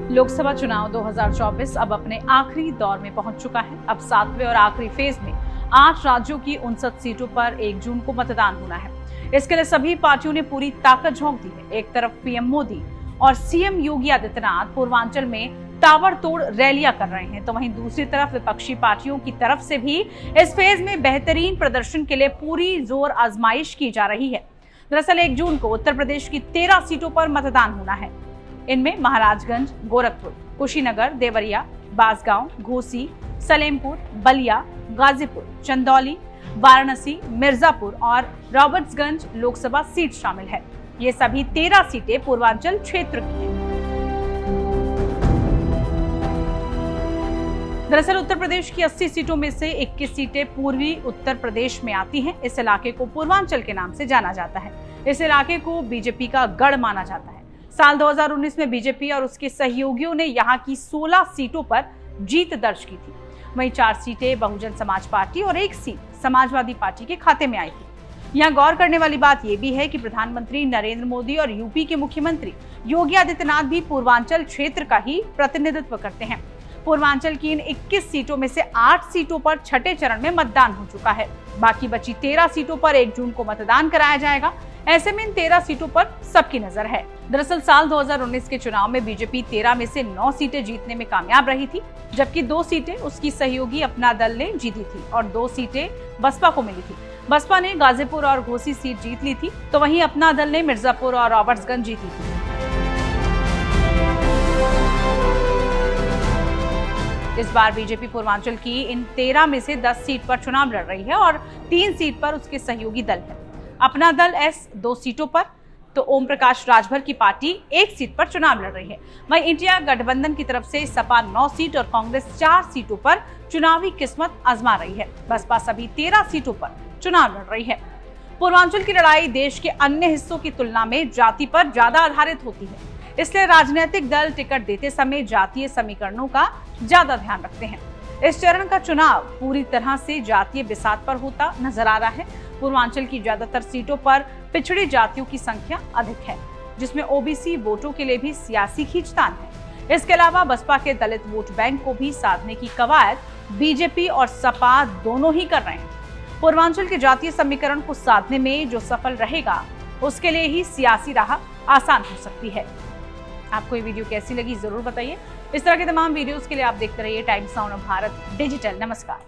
लोकसभा चुनाव 2024 अब अपने आखिरी दौर में पहुंच चुका है। अब 7वें और आखिरी फेज में 8 राज्यों की 59 सीटों पर 1 जून को मतदान होना है। इसके लिए सभी पार्टियों ने पूरी ताकत झोंक दी है। एक तरफ पीएम मोदी और सीएम योगी आदित्यनाथ पूर्वांचल में ताबड़तोड़ रैलियां कर रहे हैं, तो वहीं दूसरी तरफ विपक्षी पार्टियों की तरफ से भी इस फेज में बेहतरीन प्रदर्शन के लिए पूरी जोर आजमाइश की जा रही है। दरअसल 1 जून को उत्तर प्रदेश की 13 सीटों पर मतदान होना है। इनमें महाराजगंज, गोरखपुर, कुशीनगर, देवरिया, बांसगांव, घोसी, सलेमपुर, बलिया, गाजीपुर, चंदौली, वाराणसी, मिर्जापुर और रॉबर्ट्सगंज लोकसभा सीट शामिल है। ये सभी 13 सीटें पूर्वांचल क्षेत्र की हैं। दरअसल उत्तर प्रदेश की 80 सीटों में से 21 सीटें पूर्वी उत्तर प्रदेश में आती हैं। इस इलाके को पूर्वांचल के नाम से जाना जाता है। इस इलाके को बीजेपी का गढ़ माना जाता है। साल 2019 में बीजेपी और उसके सहयोगियों ने यहां की 16 सीटों पर जीत दर्ज की थी। वहीं 4 सीटें बहुजन समाज पार्टी और 1 सीट समाजवादी पार्टी के खाते में आई थी। यहाँ गौर करने वाली बात यह भी है कि प्रधानमंत्री नरेंद्र मोदी और यूपी के मुख्यमंत्री योगी आदित्यनाथ भी पूर्वांचल क्षेत्र का ही प्रतिनिधित्व करते हैं। पूर्वांचल की इन 21 सीटों में से 8 सीटों पर छठे चरण में मतदान हो चुका है। बाकी बची 13 सीटों पर 1 जून को मतदान कराया जाएगा। ऐसे में इन 13 सीटों पर सबकी नजर है। दरअसल साल 2019 के चुनाव में बीजेपी 13 में से 9 सीटें जीतने में कामयाब रही थी, जबकि 2 सीटें उसकी सहयोगी अपना दल ने जीती थी और 2 सीटें बसपा को मिली थी। बसपा ने गाजीपुर और घोसी सीट जीत ली थी, तो वहीं अपना दल ने मिर्जापुर और रॉबर्ट्सगंज जीती थी। इस बार बीजेपी पूर्वांचल की इन 13 में से 10 सीट पर चुनाव लड़ रही है और 3 सीट पर उसके सहयोगी दल है। अपना दल एस 2 सीटों पर, तो ओम प्रकाश राजभर की पार्टी 1 सीट पर चुनाव लड़ रही है। वहीं इंडिया गठबंधन की तरफ से सपा 9 सीट और कांग्रेस 4 सीटों पर चुनावी किस्मत आजमा रही है। बसपा सभी 13 सीटों पर चुनाव लड़ रही है। पूर्वांचल की लड़ाई देश के अन्य हिस्सों की तुलना में जाति पर ज्यादा आधारित होती है, इसलिए राजनीतिक दल टिकट देते समय जातीय समीकरणों का ज्यादा ध्यान रखते हैं। इस चरण का चुनाव पूरी तरह से जातीय बिसात पर होता नजर आ रहा है। पूर्वांचल की ज्यादातर सीटों पर पिछड़ी जातियों की संख्या अधिक है, जिसमें ओबीसी वोटों के लिए भी सियासी खींचतान है। इसके अलावा बसपा के दलित वोट बैंक को भी साधने की कवायद बीजेपी और सपा दोनों ही कर रहे हैं। पूर्वांचल के जातीय समीकरण को साधने में जो सफल रहेगा, उसके लिए ही सियासी राह आसान हो सकती है। आपको ये वीडियो कैसी लगी जरूर बताइए। इस तरह के तमाम वीडियोस के लिए आप देखते रहिए टाइम्स नाउ भारत डिजिटल। नमस्कार।